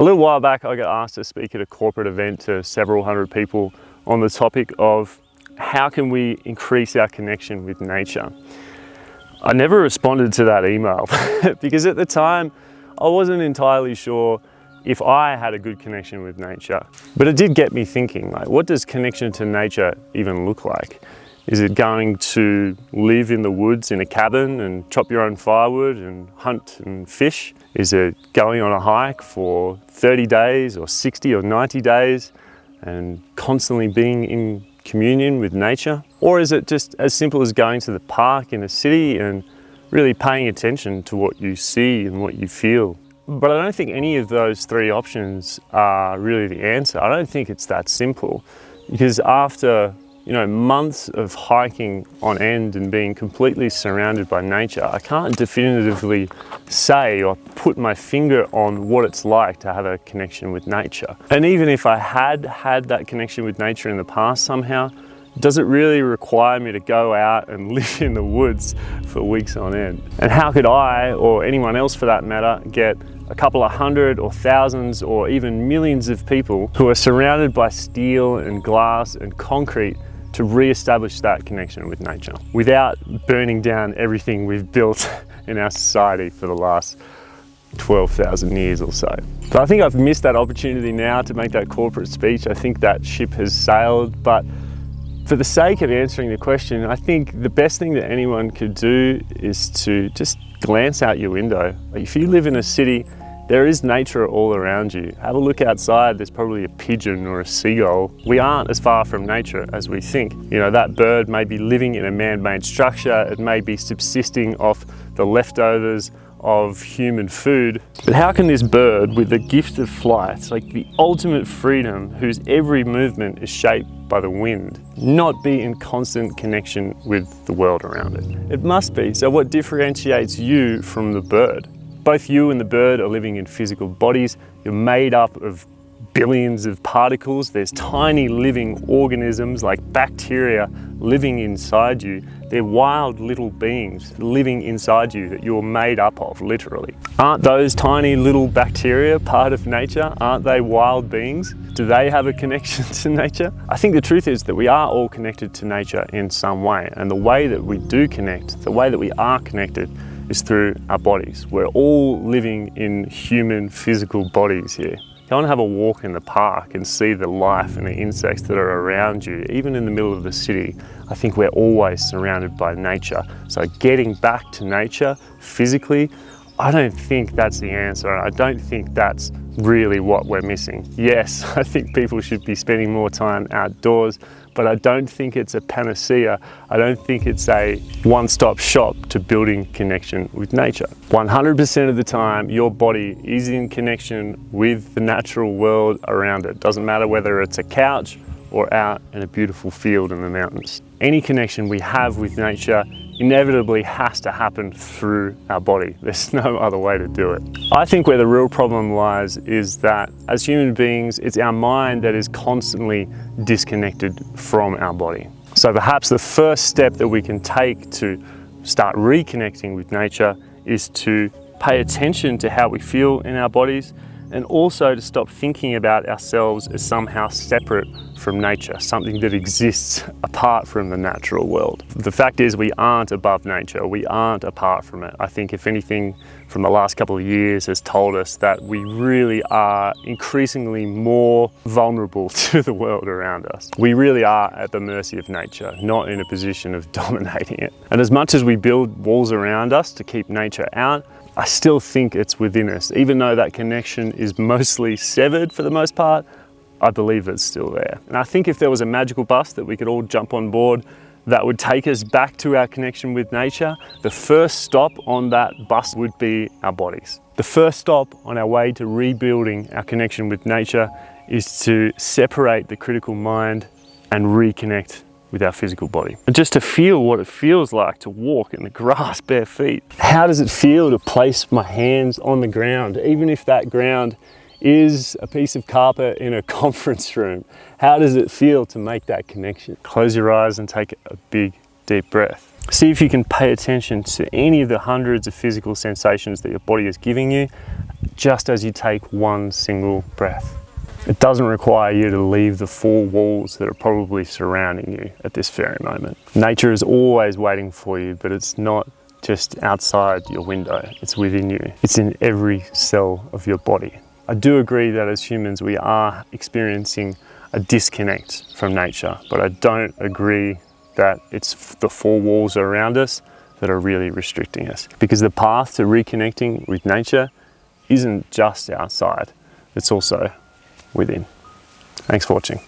A little while back, I got asked to speak at a corporate event to several hundred people on the topic of how can we increase our connection with nature. I never responded to that email because at the time, I wasn't entirely sure if I had a good connection with nature. But it did get me thinking, like, what does connection to nature even look like? Is it going to live in the woods in a cabin and chop your own firewood and hunt and fish? Is it going on a hike for 30 days or 60 or 90 days and constantly being in communion with nature? Or is it just as simple as going to the park in a city and really paying attention to what you see and what you feel? But I don't think any of those three options are really the answer. I don't think it's that simple, because after months of hiking on end and being completely surrounded by nature, I can't definitively say or put my finger on what it's like to have a connection with nature. And even if I had that connection with nature in the past somehow, does it really require me to go out and live in the woods for weeks on end? And how could I, or anyone else for that matter, get a couple of hundred or thousands or even millions of people who are surrounded by steel and glass and concrete to re-establish that connection with nature without burning down everything we've built in our society for the last 12,000 years or so? So I think I've missed that opportunity now to make that corporate speech. I think that ship has sailed, but for the sake of answering the question, I think the best thing that anyone could do is to just glance out your window. If you live in a city, there is nature all around you. Have a look outside, there's probably a pigeon or a seagull. We aren't as far from nature as we think. That bird may be living in a man-made structure, it may be subsisting off the leftovers of human food. But how can this bird, with the gift of flight, like the ultimate freedom, whose every movement is shaped by the wind, not be in constant connection with the world around it? It must be. So what differentiates you from the bird? Both you and the bird are living in physical bodies. You're made up of billions of particles. There's tiny living organisms like bacteria living inside you. They're wild little beings living inside you that you're made up of, literally. Aren't those tiny little bacteria part of nature? Aren't they wild beings? Do they have a connection to nature? I think the truth is that we are all connected to nature in some way. And the way that we do connect, the way that we are connected, is through our bodies. We're all living in human physical bodies here. Go and have a walk in the park and see the life and the insects that are around you. Even in the middle of the city, I think we're always surrounded by nature. So getting back to nature physically, I don't think that's the answer. I don't think that's really what we're missing. Yes, I think people should be spending more time outdoors, but I don't think it's a panacea. I don't think it's a one-stop shop to building connection with nature. 100% of the time, your body is in connection with the natural world around it. Doesn't matter whether it's a couch or out in a beautiful field in the mountains. Any connection we have with nature inevitably has to happen through our body. There's no other way to do it. I think where the real problem lies is that as human beings, it's our mind that is constantly disconnected from our body. So perhaps the first step that we can take to start reconnecting with nature is to pay attention to how we feel in our bodies, and also to stop thinking about ourselves as somehow separate from nature, something that exists apart from the natural world. The fact is, we aren't above nature, we aren't apart from it. I think if anything from the last couple of years has told us that we really are increasingly more vulnerable to the world around us. We really are at the mercy of nature, not in a position of dominating it. And as much as we build walls around us to keep nature out, I still think it's within us. Even though that connection is mostly severed for the most part, I believe it's still there. And I think if there was a magical bus that we could all jump on board that would take us back to our connection with nature, the first stop on that bus would be our bodies. The first stop on our way to rebuilding our connection with nature is to separate the critical mind and reconnect with our physical body. And just to feel what it feels like to walk in the grass bare feet. How does it feel to place my hands on the ground, even if that ground is a piece of carpet in a conference room? How does it feel to make that connection? Close your eyes and take a big, deep breath. See if you can pay attention to any of the hundreds of physical sensations that your body is giving you. just as you take one single breath. It doesn't require you to leave the four walls that are probably surrounding you at this very moment. Nature is always waiting for you, but it's not just outside your window, it's within you. It's in every cell of your body. I do agree that as humans we are experiencing a disconnect from nature, but I don't agree that it's the four walls around us that are really restricting us. Because the path to reconnecting with nature isn't just outside, it's also within. Thanks for watching.